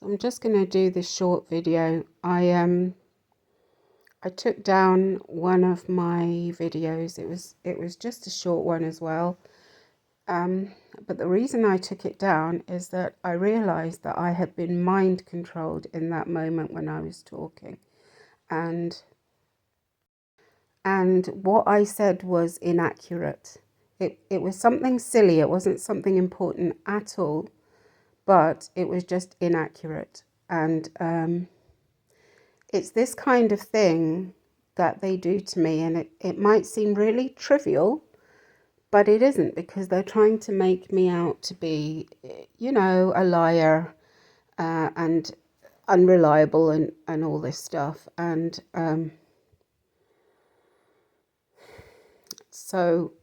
I'm just going to do this short video. I took down one of my videos. It was just a short one as well. But the reason I took it down is that I realized that I had been mind controlled in that moment when I was talking, and what I said was inaccurate. It was something silly. It wasn't something important at all, but it was just inaccurate. And it's this kind of thing that they do to me, and it might seem really trivial, but it isn't, because they're trying to make me out to be, a liar and unreliable and all this stuff. And so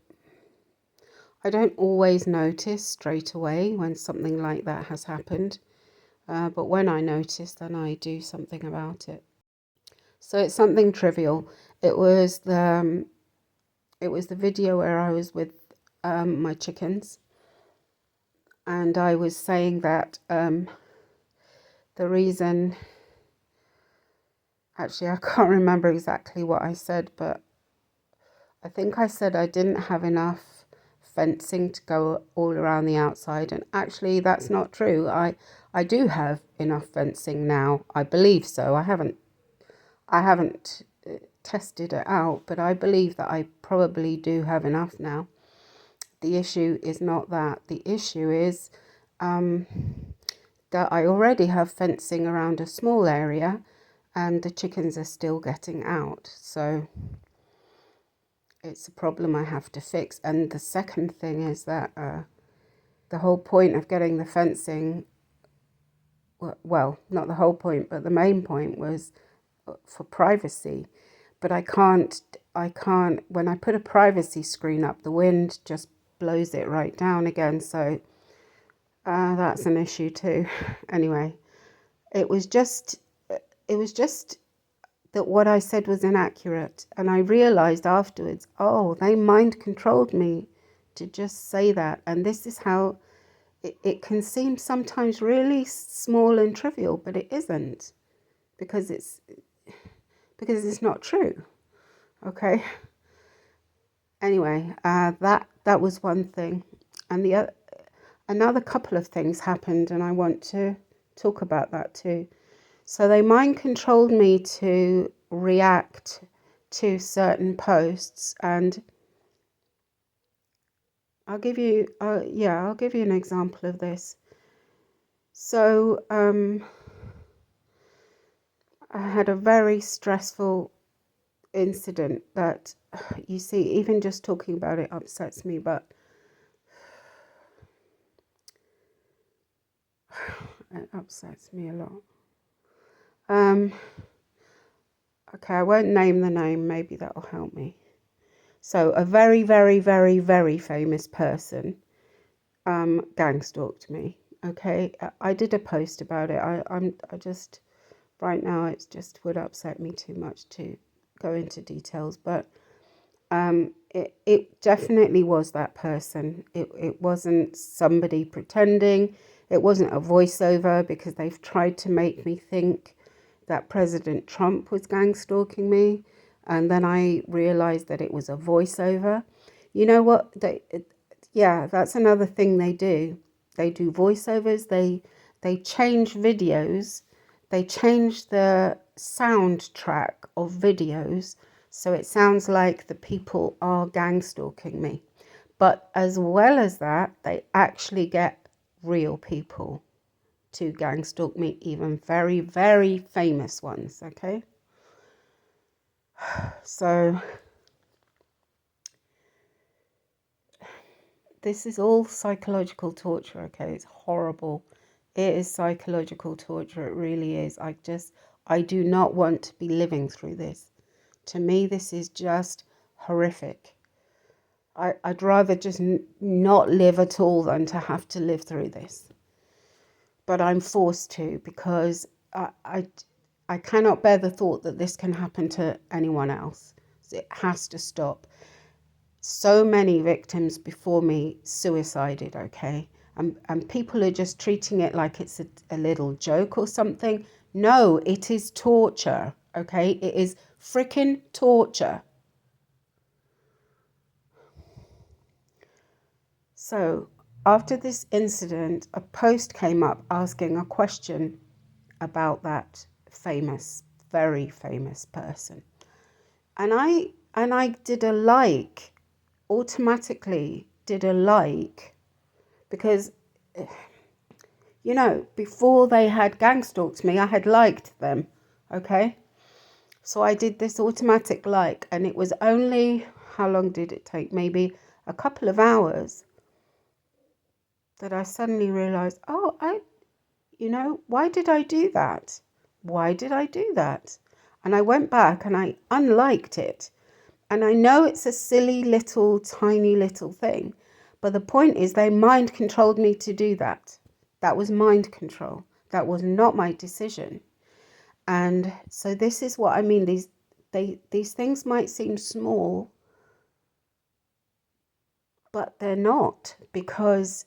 I don't always notice straight away when something like that has happened. But when I notice, then I do something about it. So it's something trivial. It was the video where I was with my chickens, and I was saying that the reason, actually I can't remember exactly what I said, but I think I said I didn't have enough fencing to go all around the outside, and actually that's not true. I do have enough fencing now. I believe so. I haven't tested it out, but I believe that I probably do have enough now. The issue is not that. The issue is that I already have fencing around a small area and the chickens are still getting out. So it's a problem I have to fix. And the second thing is that the whole point of getting the fencing, well, not the whole point, but the main point was for privacy. But I can't, when I put a privacy screen up, the wind just blows it right down again. So that's an issue too. Anyway, it was just that what I said was inaccurate. And I realized afterwards, oh, they mind controlled me to just say that. And this is how it can seem sometimes really small and trivial, but it isn't, because it's not true. Okay. Anyway, that was one thing, and another couple of things happened, and I want to talk about that too. So they mind controlled me to react to certain posts, and I'll give you an example of this. So I had a very stressful incident that, you see, even just talking about it upsets me, but it upsets me a lot. Okay, I won't name the name, maybe that'll help me. So a very, very, very, very famous person gang stalked me. Okay, I did a post about it. I just, right now it just would upset me too much to go into details, but it definitely was that person. It wasn't somebody pretending. It wasn't a voiceover, because they've tried to make me think that President Trump was gang stalking me, and then I realized that it was a voiceover. You know what? That's another thing they do. They do voiceovers. They change videos. They change the soundtrack of videos so it sounds like the people are gang stalking me. But as well as that, they actually get real people to gang stalk me, even very, very famous ones. Okay. So this is all psychological torture. Okay. It's horrible. It is psychological torture. It really is. I do not want to be living through this. To me, this is just horrific. I'd rather just not live at all than to have to live through this. But I'm forced to, because I cannot bear the thought that this can happen to anyone else. It has to stop. So many victims before me suicided, okay? and people are just treating it like it's a little joke or something. No, it is torture, okay? It is freaking torture. So after this incident, a post came up asking a question about that famous, very famous person. And I did a like, automatically did a like, because, you know, before they had gang stalked me, I had liked them, okay? So I did this automatic like, and it was only, how long did it take? Maybe a couple of hours that I suddenly realized, oh, why did I do that? Why did I do that? And I went back and I unliked it. And I know it's a silly little, tiny little thing, but the point is they mind controlled me to do that. That was mind control. That was not my decision. And so this is what I mean. These things might seem small, but they're not, because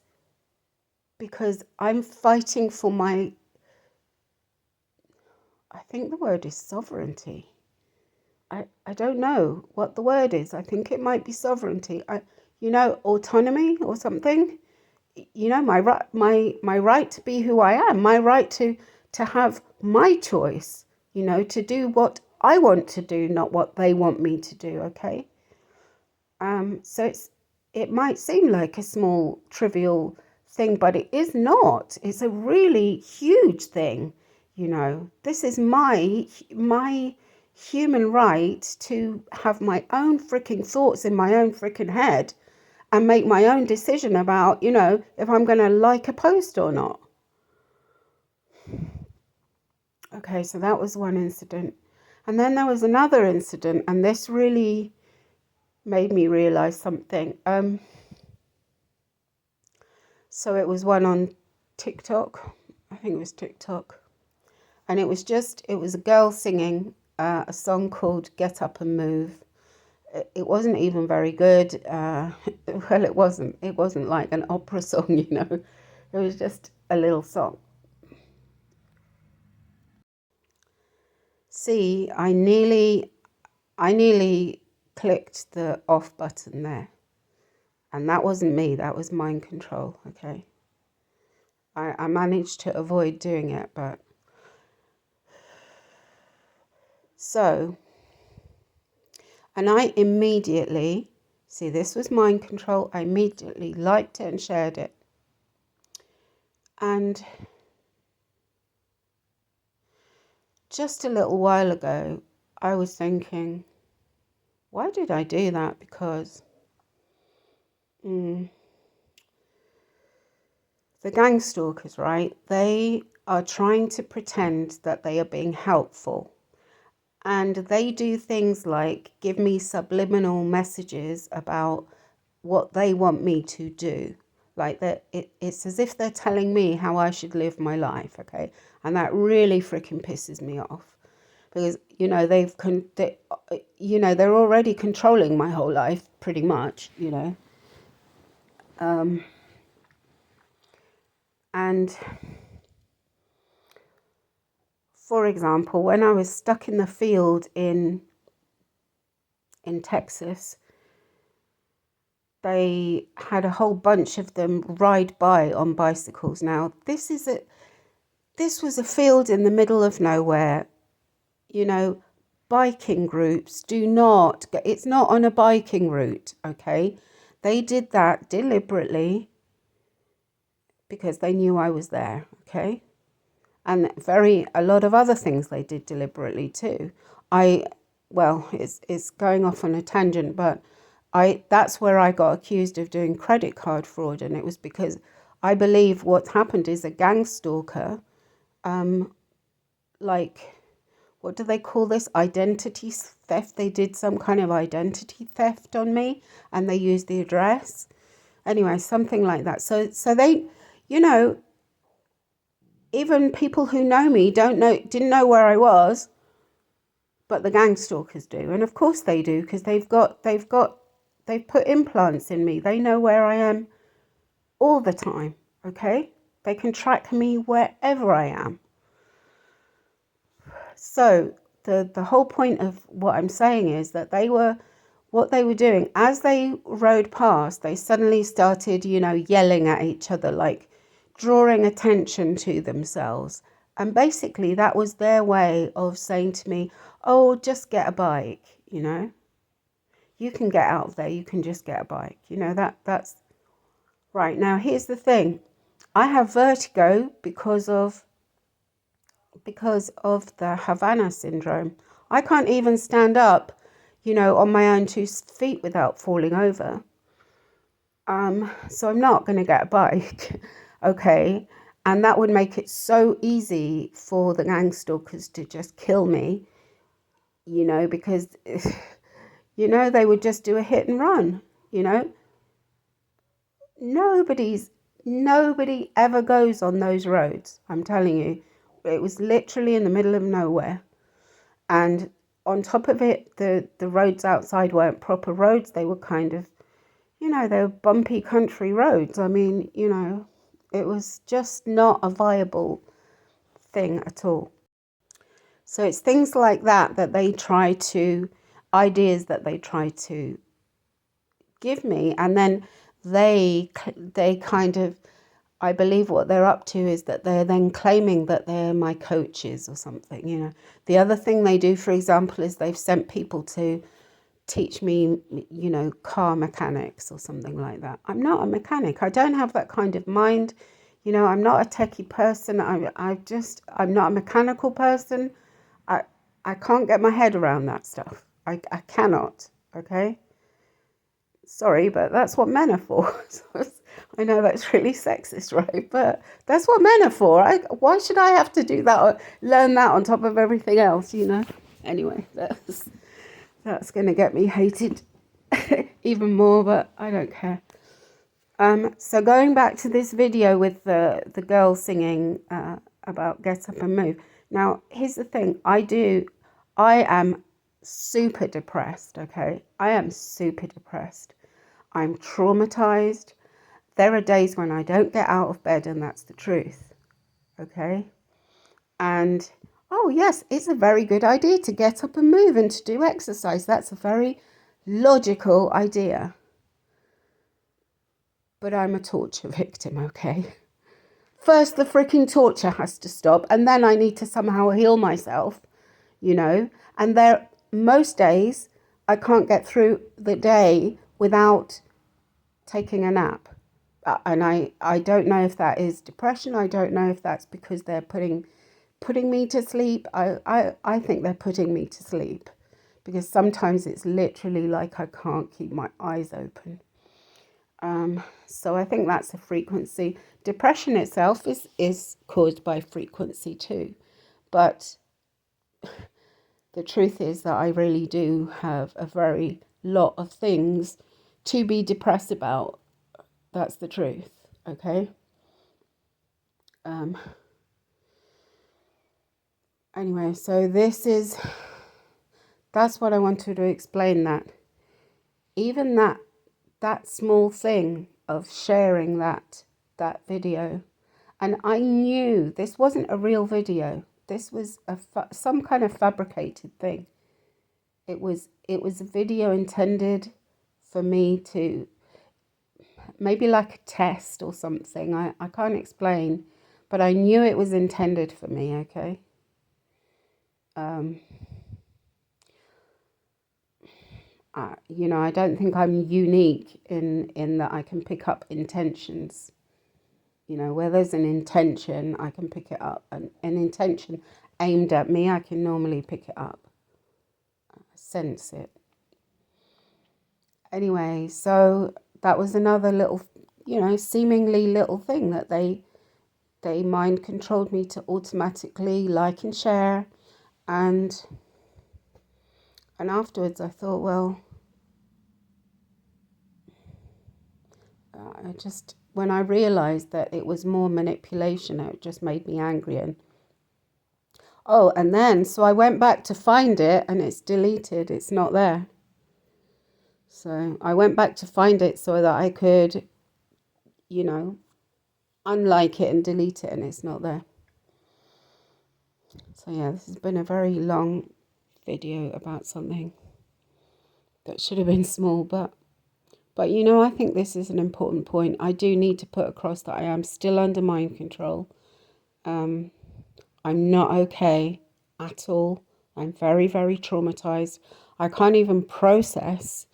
I'm fighting for my, I think the word is sovereignty. I don't know what the word is. I think it might be sovereignty. Autonomy or something. My right to be who I am, my right to have my choice, to do what I want to do, not what they want me to do, okay? So it might seem like a small, trivial thing, but it is not. It's a really huge thing, This is my human right to have my own freaking thoughts in my own freaking head and make my own decision about, if I'm going to like a post or not. Okay, so that was one incident. And then there was another incident, and this really made me realize something. So it was one on TikTok. I think it was TikTok. And it was a girl singing a song called Get Up and Move. It wasn't even very good. Well, it wasn't. It wasn't like an opera song, It was just a little song. See, I nearly clicked the off button there. And that wasn't me. That was mind control, okay? I managed to avoid doing it, but... So... And I immediately, see, this was mind control. I immediately liked it and shared it. And just a little while ago, I was thinking, why did I do that? Because the gang stalkers, right? They are trying to pretend that they are being helpful. And they do things like give me subliminal messages about what they want me to do. Like that, it's as if they're telling me how I should live my life, okay? And that really freaking pisses me off, because they're already controlling my whole life pretty much, and for example, when I was stuck in the field in Texas, they had a whole bunch of them ride by on bicycles. Now, this was a field in the middle of nowhere. Biking groups it's not on a biking route, okay? They did that deliberately because they knew I was there, okay? And a lot of other things they did deliberately too. It's going off on a tangent, but that's where I got accused of doing credit card fraud, and it was because I believe what happened is a gang stalker, what do they call this? Identity theft. They did some kind of identity theft on me, and they used the address. Anyway, something like that. So they, even people who know me didn't know where I was, but the gang stalkers do, and of course they do, because they've put implants in me. They know where I am all the time. okay? They can track me wherever I am. So the whole point of what I'm saying is that what they were doing, as they rode past, they suddenly started, yelling at each other, like drawing attention to themselves. And basically that was their way of saying to me, oh, just get a bike, you can get out of there, you can just get a bike. That's right. Now, here's the thing. I have vertigo because of the Havana syndrome. I can't even stand up, on my own 2 feet without falling over. So I'm not going to get a bike, okay? And that would make it so easy for the gang stalkers to just kill me, because, they would just do a hit and run, Nobody ever goes on those roads. I'm telling you, it was literally in the middle of nowhere. And on top of it, the roads outside weren't proper roads. They were kind of, they were bumpy country roads. I mean, it was just not a viable thing at all. So it's things like that ideas that they try to give me. And then they kind of, I believe what they're up to is that they're then claiming that they're my coaches or something, The other thing they do, for example, is they've sent people to teach me, car mechanics or something like that. I'm not a mechanic. I don't have that kind of mind. I'm not a techie person. I'm not a mechanical person. I can't get my head around that stuff. I cannot, okay? Sorry, but that's what men are for. I know that's really sexist, right? But that's what men are for. Why should I have to do that or learn that on top of everything else, Anyway, that's going to get me hated even more, but I don't care. So going back to this video with the girl singing about get up and move. Now, here's the thing. I am super depressed, okay? I am super depressed. I'm traumatized. There are days when I don't get out of bed, and that's the truth, okay? And, oh yes, it's a very good idea to get up and move and to do exercise. That's a very logical idea. But I'm a torture victim, okay? First, the freaking torture has to stop, and then I need to somehow heal myself, And most days, I can't get through the day without taking a nap. And I don't know if that is depression. I don't know if that's because they're putting me to sleep. I think they're putting me to sleep because sometimes it's literally like I can't keep my eyes open. So I think that's a frequency. Depression itself is caused by frequency too. But the truth is that I really do have a very lot of things to be depressed about. That's the truth, okay? Anyway, so that's what I wanted to explain, that even that small thing of sharing that video, and I knew this wasn't a real video. This was some kind of fabricated thing. It was a video intended for me to, maybe like a test or something. I can't explain, but I knew it was intended for me, okay? I don't think I'm unique in that I can pick up intentions. Where there's an intention, I can pick it up. And an intention aimed at me, I can normally pick it up. Sense it. Anyway, so that was another little, seemingly little thing that they mind controlled me to automatically like and share. And afterwards I thought, well, when I realized that it was more manipulation, it just made me angry. And then so I went back to find it, and it's deleted. It's not there. So I went back to find it so that I could, unlike it and delete it and it's not there. So yeah, this has been a very long video about something that should have been small, but you know, I think this is an important point. I do need to put across that I am still under mind control. I'm not okay at all. I'm very, very traumatized. I can't even process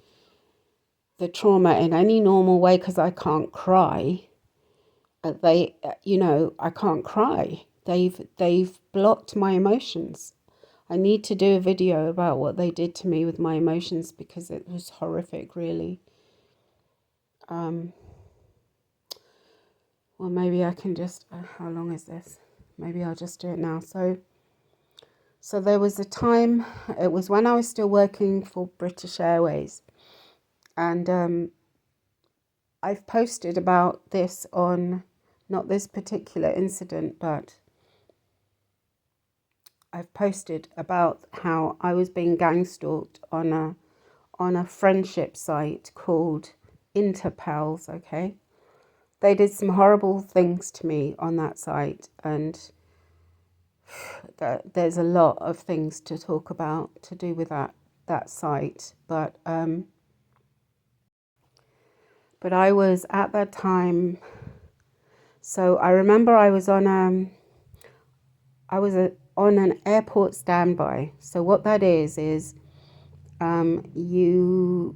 the trauma in any normal way because I can't cry. I can't cry. They've blocked my emotions. I need to do a video about what they did to me with my emotions because it was horrific, really. Well, maybe I can just, how long is this? Maybe I'll just do it now. So there was a time, it was when I was still working for British Airways. And I've posted about this on, not this particular incident, but I've posted about how I was being gang stalked on a friendship site called Interpals, okay? They did some horrible things to me on that site, and there's a lot of things to talk about to do with that site. But I was at that time. So I remember I was on an airport standby. So what that is you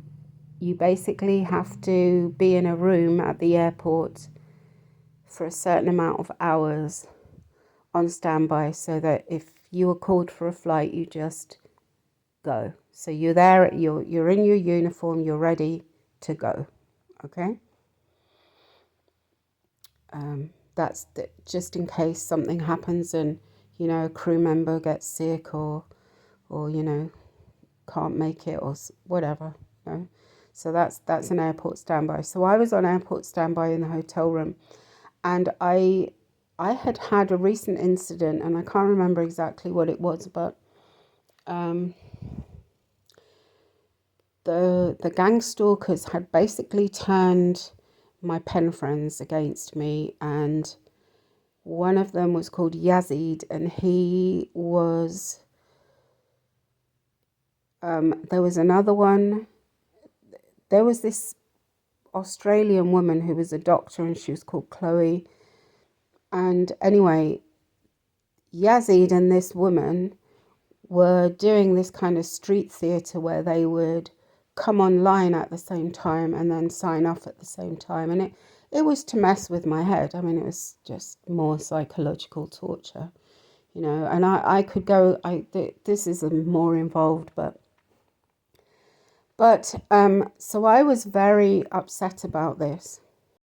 basically have to be in a room at the airport for a certain amount of hours on standby, so that if you were called for a flight, you just go. So you're there, you're in your uniform, you're ready to go. Okay. That's just in case something happens and a crew member gets sick or can't make it or whatever. So that's an airport standby. So I was on airport standby in the hotel room, and I had a recent incident, and I can't remember exactly what it was, but the gang stalkers had basically turned my pen friends against me, and one of them was called Yazid, and he was there was another one. There was this Australian woman who was a doctor, and she was called Chloe. And anyway, Yazid and this woman were doing this kind of street theatre where they would come online at the same time and then sign off at the same time. And it was to mess with my head. I mean, it was just more psychological torture, and I could go, this is more involved, but so I was very upset about this.